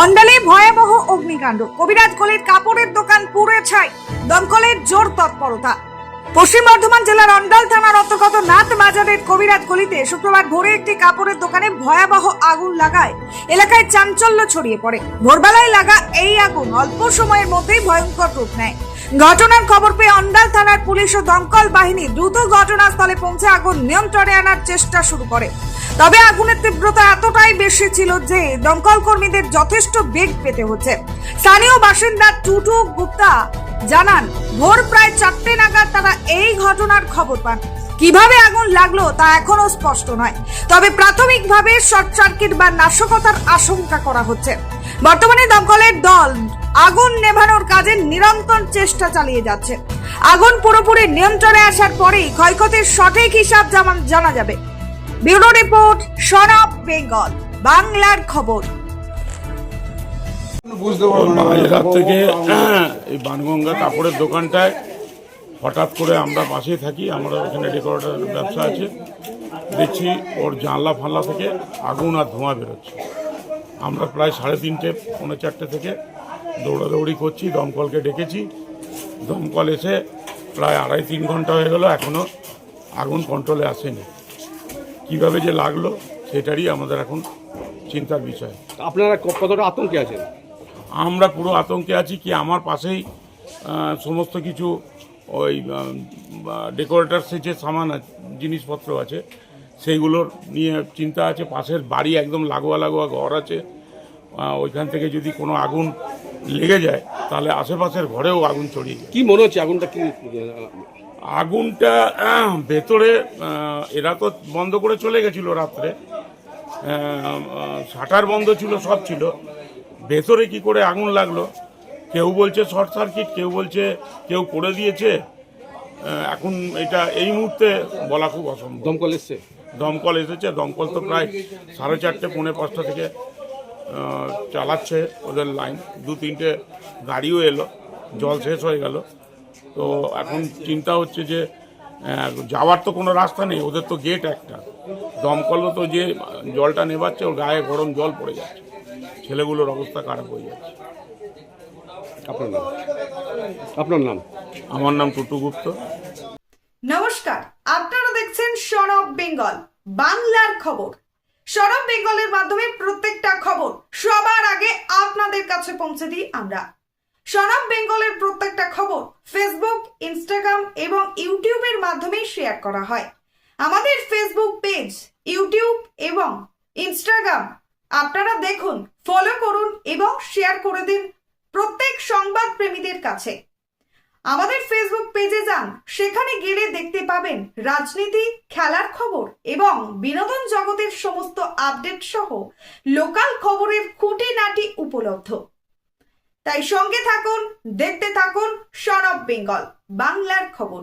অন্ডালে ভয়াবহ অগ্নিকাণ্ড, কবিরাজ গলির কাপড়ের দোকান পুড়ে ছাই, দমকলের জোর তৎপরতা। পশ্চিম বর্ধমান জেলার অন্ডাল থানার অন্তর্গত নাথ বাজারের কবিরাজ গলিতে শুক্রবার ভোরে একটি কাপড়ের দোকানে ভয়াবহ আগুন লাগায় এলাকায় চাঞ্চল্য ছড়িয়ে পড়ে। ভোরবেলায় লাগা এই আগুন অল্প সময়ের মধ্যেই ভয়ঙ্কর রূপ নেয়। ঘটনার খবর পেয়ে অন্ডাল থানার পুলিশ ও দমকল বাহিনী দ্রুত ঘটনাস্থলে পৌঁছে আগুন নিয়ন্ত্রণে আনার চেষ্টা শুরু করে। তবে আগুনের তীব্রতা এতটাই বেশি ছিল যে দমকল কর্মীদের যথেষ্ট বেগ পেতে হচ্ছে। স্থানীয় বাসিন্দা টুটু গুপ্তা জানান, ভোর প্রায় 4টে নাগাদ তারা এই ঘটনার খবর পান। কিভাবে আগুন লাগলো তা এখনো স্পষ্ট নয়, তবে প্রাথমিকভাবে শর্ট সার্কিট বা নাশকতার আশঙ্কা করা হচ্ছে। বর্তমানে দমকলের দল আগুন নেভানোর কাজে নিরন্তর চেষ্টা চালিয়ে যাচ্ছে। আগুন পুরোপুরি নিয়ন্ত্রণে আসার পরেই ক্ষয়ক্ষতির সঠিক হিসাব জানা যাবে। Bureau report, son of Bengal, বাংলার খবর। রাত থেকে এই বানগঙ্গা কাপড়ের দোকানটায় হঠাৎ করে আমরা পাশেই থাকি, আমরা ওখানে ডেকোরেটর ব্যবসা আছে, দেখছি ওর জানলা ফানলা থেকে আগুন আর ধোঁয়া বেরোচ্ছে। আমরা প্রায় 3:30 পৌনে 4টে থেকে দৌড়াদৌড়ি করছি, দমকলকে ডেকেছি। দমকল এসে প্রায় 2.5-3 ঘন্টা হয়ে গেল, এখনও আগুন কন্ট্রোলে আসেনি। কীভাবে যে লাগলো সেটারই আমাদের এখন চিন্তার বিষয়। আপনারা কতটা আতঙ্কে আছেন? আমরা পুরো আতঙ্কে আছি। কি আমার পাশেই সমস্ত কিছু ওই ডেকোরেটার্সের যে সামান জিনিসপত্র আছে সেইগুলোর নিয়ে চিন্তা আছে। পাশের বাড়ি একদম লাগোয়া ঘর আছে, ওইখান থেকে যদি কোনো আগুন লেগে যায় তাহলে আশেপাশের ঘরেও আগুন ছড়িয়ে যায়। কি মনে হচ্ছে আগুনটা কি? আগুনটা ভেতরে এরা তো বন্ধ করে চলে গেছিলো রাত্রে, শাটার বন্ধ ছিল, সব ছিল। ভেতরে কি করে আগুন লাগলো, কেউ বলছে শর্ট সার্কিট, কেউ বলছে কেউ করে দিয়েছে। এখন এটা এই মুহূর্তে বলা খুব অসম্ভব। দমকল এসছে? দমকল এসেছে। দমকল তো প্রায় 4:30 পৌনে 5টা থেকে চালাচ্ছে ওদের লাইন। 2-3টে গাড়িও এলো, জল শেষ হয়ে গেল। তো এখন চিন্তা হচ্ছে যে যাওয়ার তো কোনো রাস্তা নেই, ওদের তো গেট একটা। দমকলও তো যে জলটা নেবাচ্ছে ওর গায়ে গরম জল পড়ে যাচ্ছে, ছেলেগুলোর অবস্থা খারাপ হয়ে যাচ্ছে। আপনার নাম? আপনার নাম? আমার নাম টুটু গুপ্ত। নমস্কার, আপনারা দেখছেন সন অফ বেঙ্গল, বাংলার খবর। সন অফ বেঙ্গলের মাধ্যমে প্রত্যেকটা খবর সবার আগে আপনাদের কাছে পৌঁছে দিই আমরা। সন অফ বেঙ্গলের প্রত্যেকটা খবর ফেসবুক, ইনস্টাগ্রাম এবং ইউটিউবের মাধ্যমে শেয়ার করা হয়। আমাদের ফেসবুক পেজ, ইউটিউব এবং ইনস্টাগ্রাম আপনারা দেখুন, ফলো করুন এবং শেয়ার করে দিন প্রত্যেক সংবাদ প্রেমীদের কাছে। আমাদের ফেসবুক পেজে যান, সেখানে গেলে দেখতে পাবেন রাজনীতি, খেলার খবর এবং বিনোদন জগতের সমস্ত আপডেট সহ লোকাল খবরের খুঁটিনাটি উপলব্ধ। তাই সঙ্গে থাকুন, দেখতে থাকুন সন অফ বেঙ্গল, বাংলার খবর।